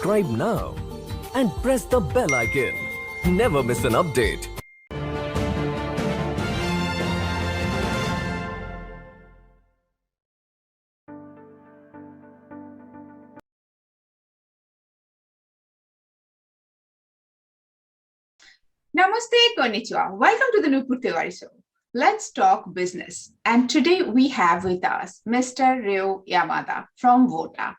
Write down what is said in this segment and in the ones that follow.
subscribe now and press the bell icon. Never miss an update. Namaste, konnichiwa. Welcome to the Nupur Show. Let's talk business. And today we have with us Mr. Ryo Yamada from Wota.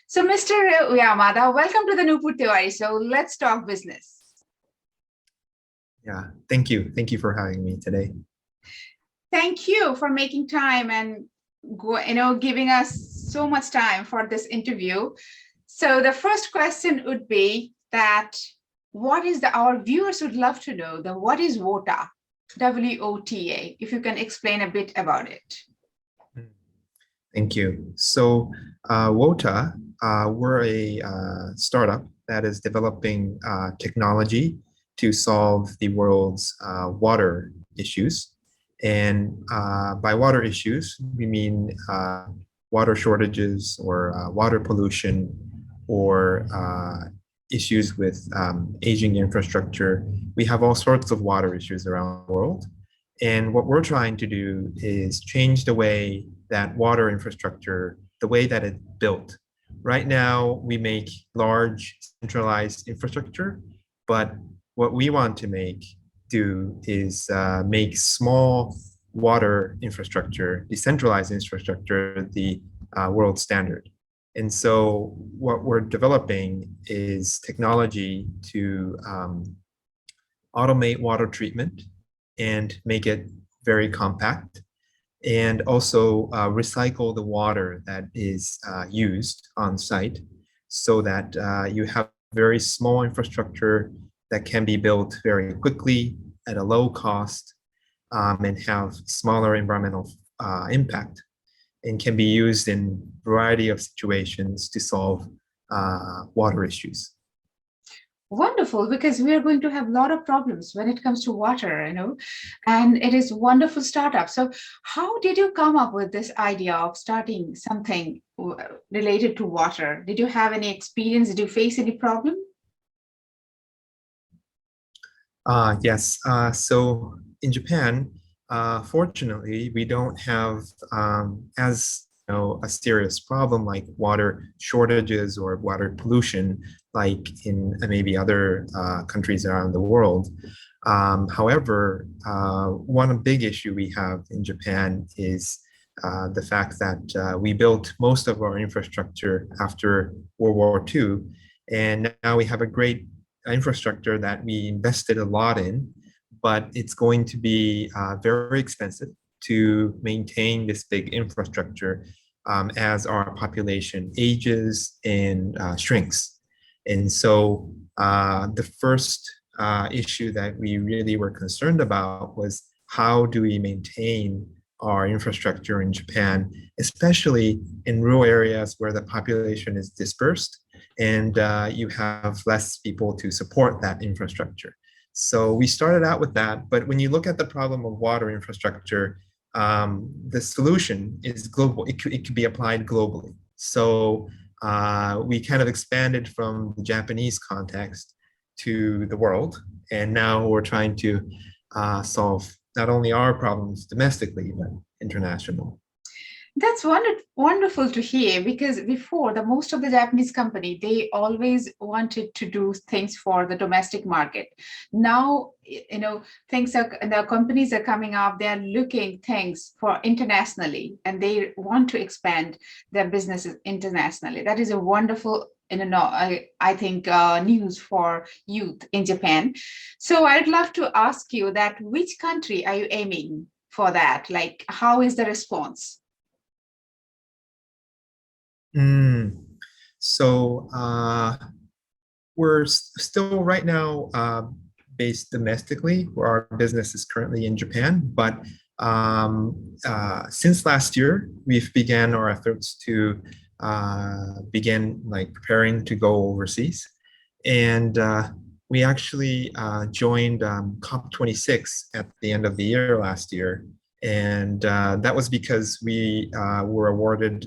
So Mr. Ryo Yamada, welcome to the Nupur Show. Let's talk business. Yeah, thank you. Thank you for having me today. Thank you for making time and giving us so much time for this interview. So the first question would be that our viewers would love to know what is Wota, W-O-T-A, if you can explain a bit about it. Thank you. So Wota, we're a startup that is developing technology to solve the world's water issues. And by water issues, we mean water shortages or water pollution or issues with aging infrastructure. We have all sorts of water issues around the world. And what we're trying to do is change the way that water infrastructure, the way that it's built. Right now, we make large centralized infrastructure, but what we want to do is make small water infrastructure, decentralized infrastructure, the world standard. And so what we're developing is technology to automate water treatment and make it very compact, and also recycle the water that is used on site so that you have very small infrastructure that can be built very quickly at a low cost and have smaller environmental impact, and can be used in a variety of situations to solve water issues. Wonderful, because we are going to have a lot of problems when it comes to water, and it is a wonderful startup. So how did you come up with this idea of starting something related to water? Did you have any experience? Did you face any problem? Yes. So in Japan, fortunately, we don't have a serious problem like water shortages or water pollution like in maybe other countries around the world. However, one big issue we have in Japan is the fact that we built most of our infrastructure after World War II, and now we have a great infrastructure that we invested a lot in, but it's going to be very expensive to maintain this big infrastructure as our population ages and shrinks. And so the first issue that we really were concerned about was how do we maintain our infrastructure in Japan, especially in rural areas where the population is dispersed and you have less people to support that infrastructure. So we started out with that, but when you look at the problem of water infrastructure, the solution is global. It could be applied globally. So we kind of expanded from the Japanese context to the world, and now we're trying to solve not only our problems domestically, but international. That's wonderful to hear, because before most of the Japanese company, they always wanted to do things for the domestic market. Now, the companies are coming up, they are looking things for internationally, and they want to expand their businesses internationally. That is a wonderful, I think, news for youth in Japan. So I'd love to ask you that which country are you aiming for that? Like, how is the response? So we're still right now based domestically, where our business is currently in Japan, but since last year, we've began our efforts to begin preparing to go overseas. And we actually joined COP26 at the end of the year last year. And that was because we were awarded,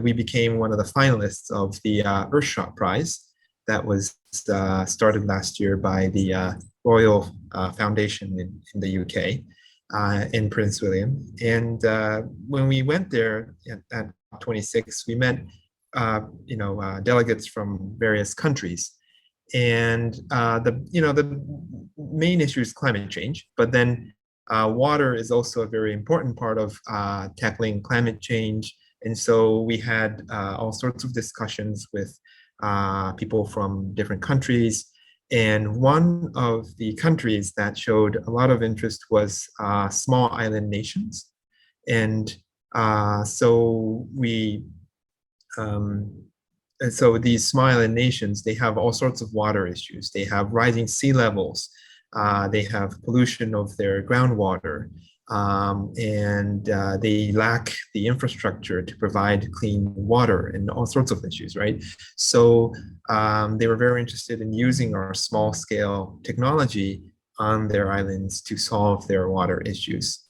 we became one of the finalists of the Earthshot Prize, that was started last year by the Royal Foundation in the UK, in Prince William. And when we went there at 26, we met delegates from various countries. And the main issue is climate change, but then water is also a very important part of tackling climate change. And so we had all sorts of discussions with people from different countries. And one of the countries that showed a lot of interest was small island nations. And so these small island nations, they have all sorts of water issues. They have rising sea levels. They have pollution of their groundwater. And they lack the infrastructure to provide clean water and all sorts of issues, right? So they were very interested in using our small scale technology on their islands to solve their water issues.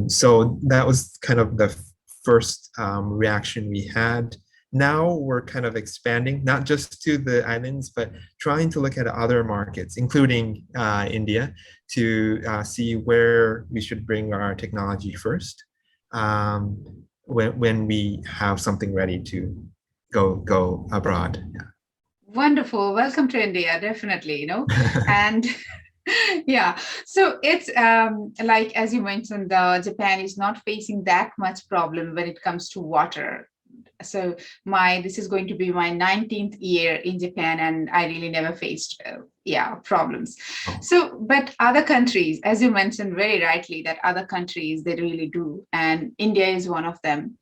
So that was kind of the first reaction we had. Now we're kind of expanding, not just to the islands, but trying to look at other markets, including India, to see where we should bring our technology first when we have something ready to go abroad. Yeah. Wonderful. Welcome to India, definitely, and yeah, so it's like, as you mentioned, Japan is not facing that much problem when it comes to water. So this is going to be my 19th year in Japan, and I really never faced problems. So, but other countries, as you mentioned very rightly, that other countries, they really do, and India is one of them.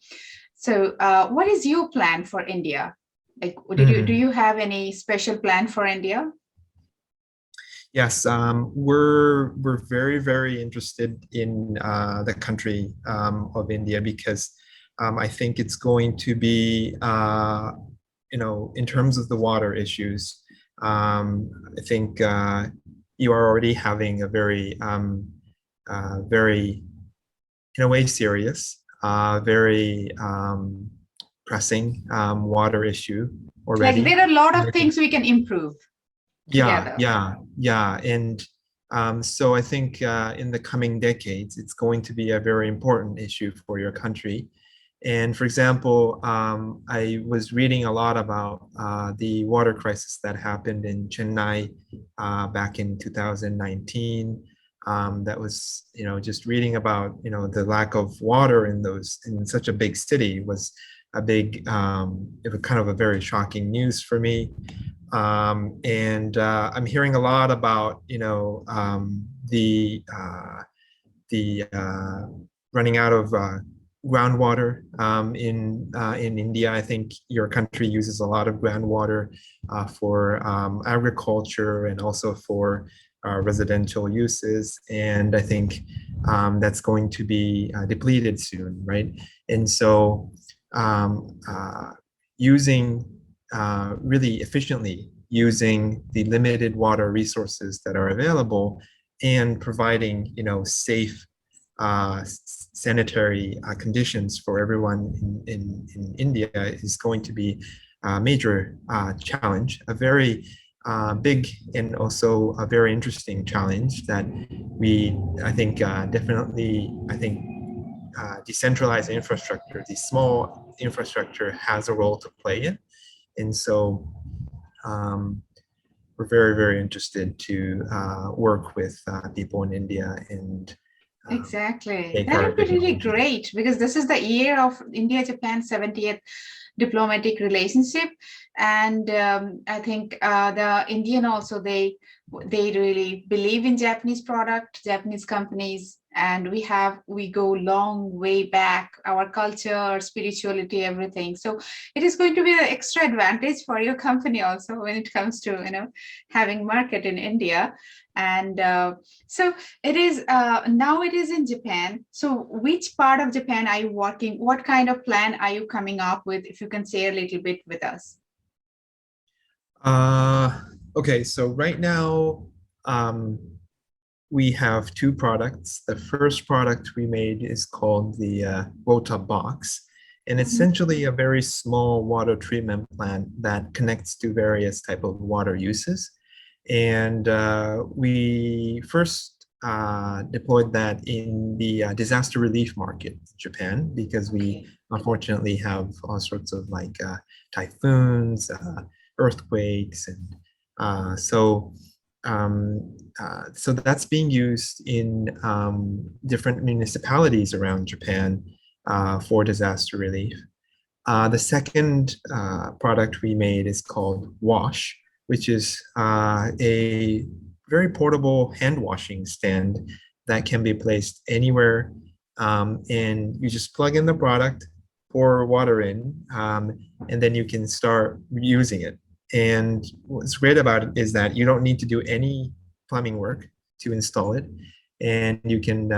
So what is your plan for India? Like, do you have any special plan for India? Yes, we're very, very interested in the country of India, because I think it's going to be, in terms of the water issues, I think you are already having a very, very, in a way, serious, very pressing water issue already. Like, there are a lot of things we can improve. Yeah. And so I think in the coming decades, it's going to be a very important issue for your country. And for example, I was reading a lot about the water crisis that happened in Chennai back in 2019. That was, just reading about, the lack of water in such a big city was a big, it was kind of a very shocking news for me. And I'm hearing a lot about, the running out of groundwater in India. I think your country uses a lot of groundwater for agriculture and also for residential uses. And I think that's going to be depleted soon, right? And so really efficiently using the limited water resources that are available and providing, safe sanitary conditions for everyone in India is going to be a major challenge, a very big and also a very interesting challenge that decentralized infrastructure, the small infrastructure, has a role to play in. And so we're very, very interested to work with people in India and exactly. That would be really great, because this is the year of India-Japan 70th diplomatic relationship. And I think the Indian also, they really believe in Japanese product, Japanese companies, and we go long way back, our culture, our spirituality, everything. So it is going to be an extra advantage for your company also when it comes to having market in India. And so it is now it is in Japan. So which part of Japan are you working? What kind of plan are you coming up with? If you can share a little bit with us. Okay, so right now we have two products. The first product we made is called the Wota box. and essentially a very small water treatment plant that connects to various type of water uses. And we first deployed that in the disaster relief market in Japan, because we unfortunately have all sorts of like typhoons, earthquakes, and so that's being used in different municipalities around Japan for disaster relief. The second product we made is called Wash, which is a very portable hand washing stand that can be placed anywhere. And you just plug in the product, pour water in, and then you can start using it. And what's great about it is that you don't need to do any plumbing work to install it. And you can,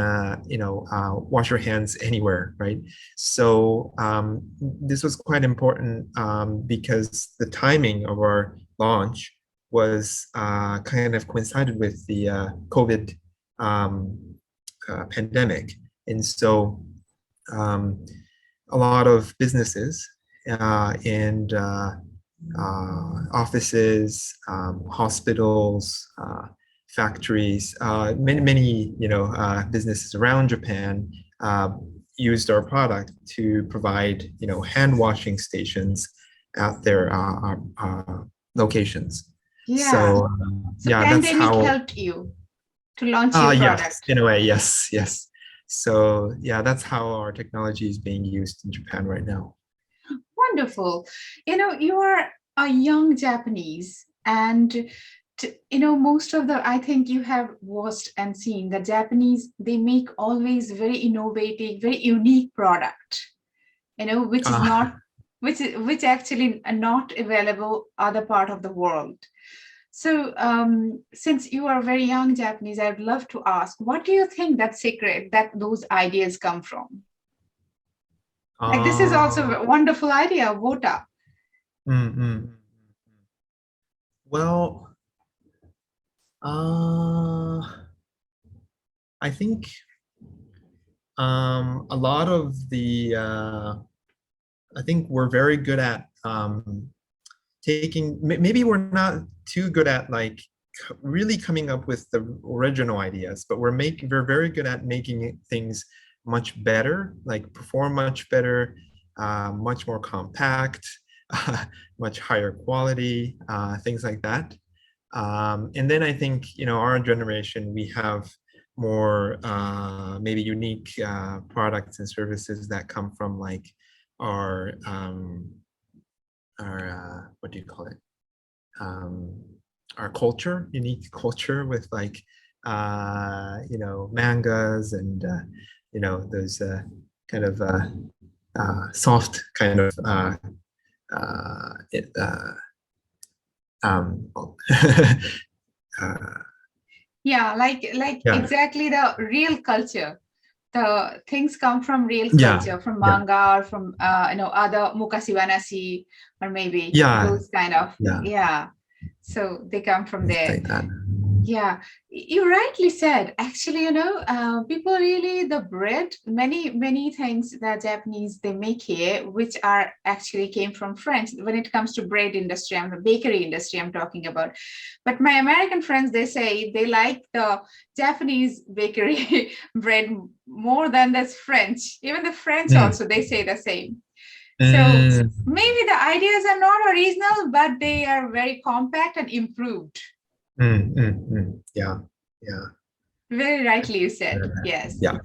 wash your hands anywhere, right? So this was quite important because the timing of our launch was kind of coincided with the COVID pandemic. And so a lot of businesses and offices, hospitals, factories, many businesses around Japan used our product to provide hand washing stations at their locations. Yeah. So yeah, that's pandemic how helped you to launch your yes, product. in a way, yes. So yeah, that's how our technology is being used in Japan right now. Wonderful. You are a young Japanese, and most of I think you have watched and seen the Japanese, they make always very innovative, very unique product, which is not, which actually are not available other part of the world. So since you are very young Japanese, I'd love to ask, what do you think that secret, that those ideas come from? Like, this is also a wonderful idea, Wota. Well, I think a lot of the I think we're very good at maybe we're not too good at like really coming up with the original ideas, but we're very good at making things much better, like perform much better, much more compact, much higher quality, things like that. And then I think, our generation, we have more maybe unique products and services that come from like our what do you call it? Our culture, unique culture with like, mangas and, those kind of soft kind of Yeah, like yeah. exactly the real culture. The things come from real Yeah, culture, from yeah. manga, or from other mukashiwanashi, or maybe Yeah, those kind of, yeah. So they come from there. Like that. Yeah, you rightly said. Actually, people really, the bread, many things that Japanese they make here, which are actually came from French. When it comes to bread industry, I'm the bakery industry I'm talking about. But my American friends, they say they like the Japanese bakery bread more than this French. Even the French also, they say the same. So maybe the ideas are not original, but they are very compact and improved. Yeah. Very rightly you said. Yes. Yeah.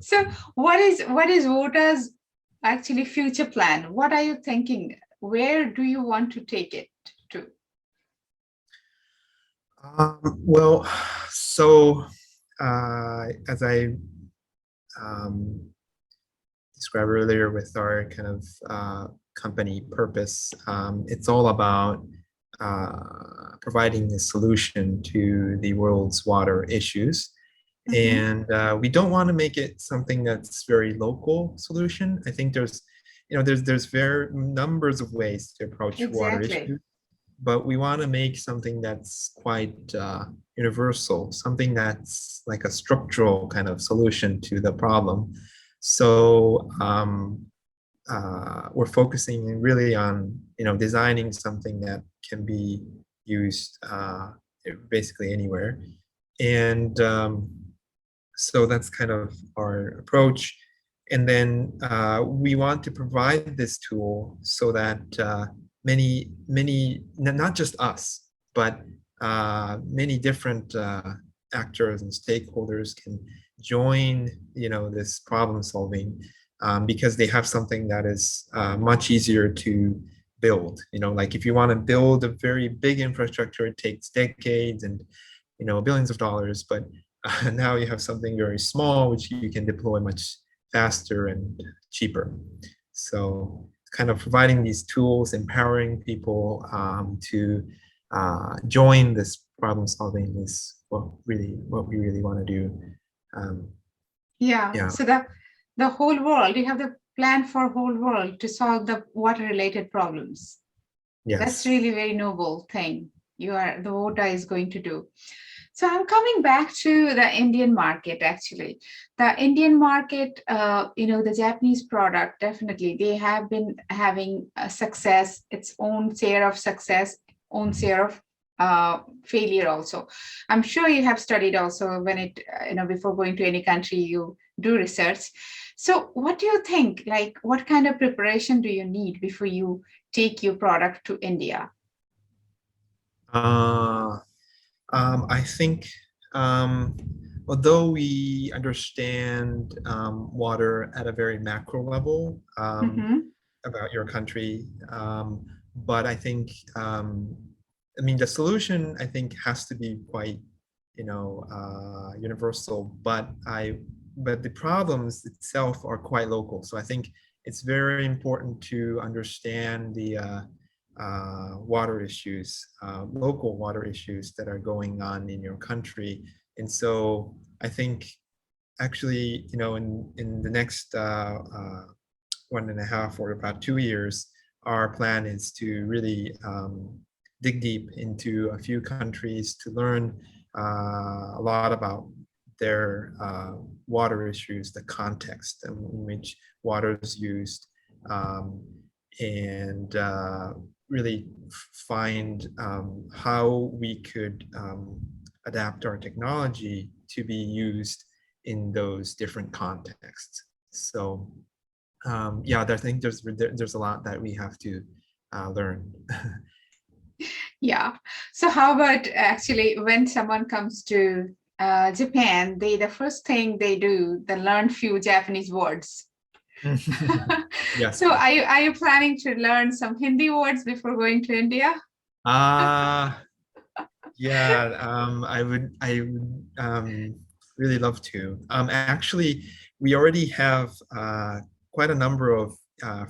So what is Wota's actually future plan? What are you thinking? Where do you want to take it to? Well, so as I described earlier with our kind of company purpose, it's all about providing a solution to the world's water issues. And we don't want to make it something that's very local solution. I think there's very numbers of ways to approach water issues, but we want to make something that's quite universal, something that's like a structural kind of solution to the problem. So we're focusing really on, designing something that can be used basically anywhere. And so that's kind of our approach. And then we want to provide this tool so that not just us, but many different actors and stakeholders can join, this problem solving because they have something that is much easier to build. Like if you want to build a very big infrastructure, it takes decades and, billions of dollars. But now you have something very small, which you can deploy much faster and cheaper. So kind of providing these tools, empowering people to join this problem solving is what we really want to do. Yeah. Yeah. So the whole world, you have the plan for whole world to solve the water related problems. That's Yes. really very noble thing the Wota is going to do. So I'm coming back to the Indian market, actually. The Indian market, the Japanese product, definitely, they have been having a success, its own share of success, own share of failure also. I'm sure you have studied also when before going to any country, you do research. So what do you think, like, what kind of preparation do you need before you take your product to India? I think although we understand water at a very macro level Mhm. about your country, but I think the solution I think has to be quite universal. But the problems itself are quite local. So I think it's very important to understand the water issues, local water issues that are going on in your country. And so I think actually, in the next 1.5 or about 2 years, our plan is to really dig deep into a few countries to learn a lot about their water issues, the context in which water is used, and really find how we could adapt our technology to be used in those different contexts. So yeah, I think there's a lot that we have to learn. Yeah. So how about actually when someone comes to Japan, the first thing they do, they learn few Japanese words. Yes. So are you planning to learn some Hindi words before going to India? Yeah, I would really love to. Actually, we already have quite a number of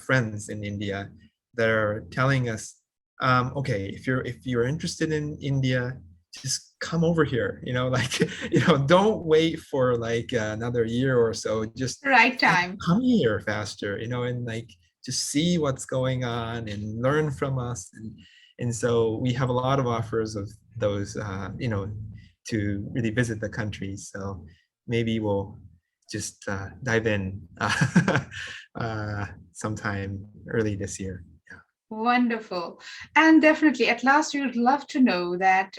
friends in India that are telling us, okay, if you're interested in India, just come over here. Like, don't wait for like another year or so. Just Right time. come here faster, and like just see what's going on and learn from us. And so we have a lot of offers of those, to really visit the country. So maybe we'll just dive in sometime early this year. Yeah. Wonderful. And definitely, at last, we would love to know that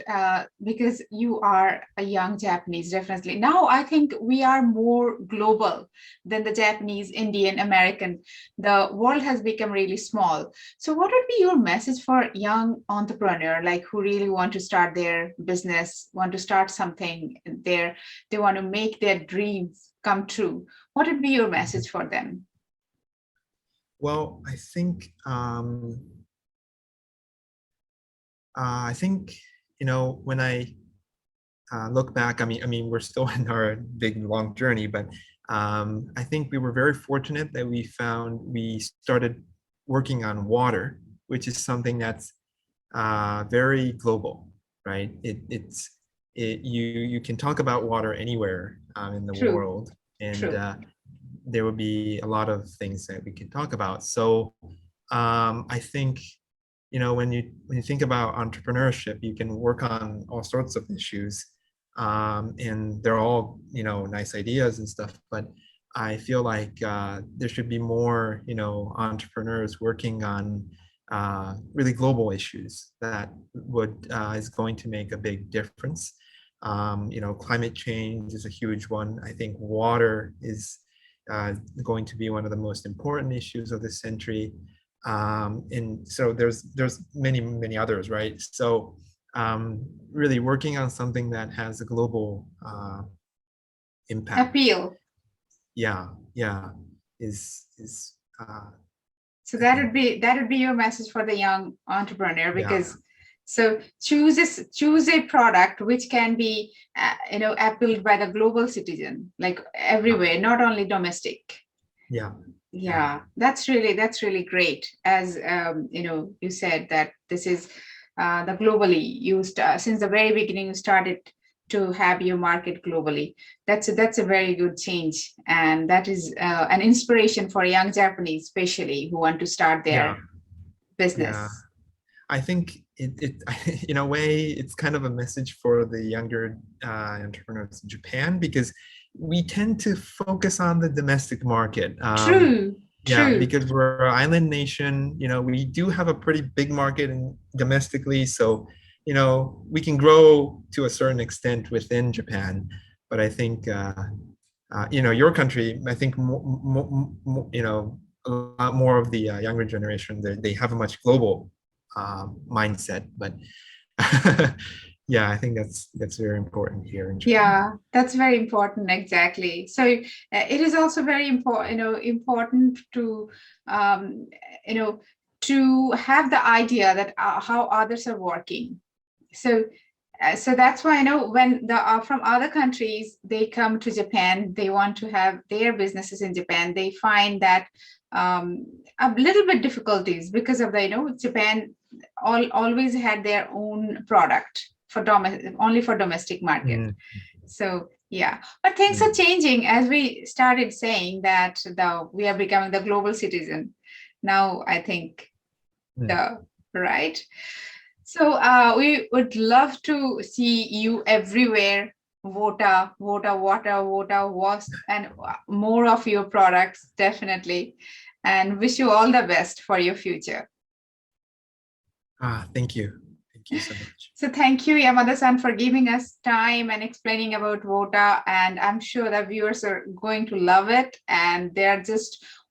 because you are a young Japanese, definitely. Now, I think we are more global than the Japanese, Indian, American. The world has become really small. So, what would be your message for young entrepreneur, like who really want to start their business, want to start something there, they want to make their dreams come true? What would be your message for them? Well, I think, when I look back, we're still in our big long journey, but I think we were very fortunate that we started working on water, which is something that's very global, right? You can talk about water anywhere in the True, world, and true. there would be a lot of things that we can talk about. So I think, when you think about entrepreneurship, you can work on all sorts of issues, and they're all nice ideas and stuff. But I feel like there should be more, entrepreneurs working on really global issues that is going to make a big difference. Climate change is a huge one. I think water is going to be one of the most important issues of this century. And so there's many others, right? So really working on something that has a global impact. Appeal. Yeah, is So that would be your message for the young entrepreneur, because so choose a product which can be appealed by the global citizen, like everywhere, not only domestic. Yeah, that's really great. As you said that this is the globally used since the very beginning you started to have your market globally. That's a very good change, and that is an inspiration for young Japanese, especially who want to start their business. Yeah. I think it in a way it's kind of a message for the younger entrepreneurs in Japan, because we tend to focus on the domestic market. True. Because we're an island nation, we do have a pretty big market domestically, so we can grow to a certain extent within Japan. But I think your country, I think a lot more of the younger generation, they have a much global mindset. But yeah, I think that's very important here in Japan. Yeah, that's very important. Exactly. So it is also very important to to have the idea that how others are working. So that's why I know when the from other countries they come to Japan, they want to have their businesses in Japan. They find that a little bit difficulties because of the Japan always had their own product for only for domestic market. So yeah, but things are changing, as we started saying that we are becoming the global citizen now. I think right. So we would love to see you everywhere. Wota, was, and more of your products, definitely. And wish you all the best for your future. Thank you. Thank you so much. So thank you, Yamada-san, for giving us time and explaining about Wota. And I'm sure the viewers are going to love it. And they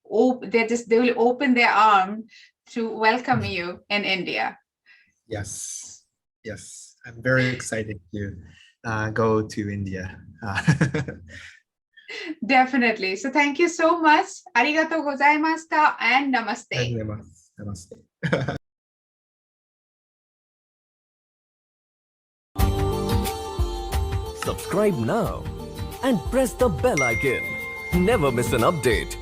will open their arm to welcome you in India. Yes. I'm very excited to go to India. Definitely. So thank you so much. Arigatou gozaimashita and namaste. Namaste. Subscribe now and press the bell icon. Never miss an update.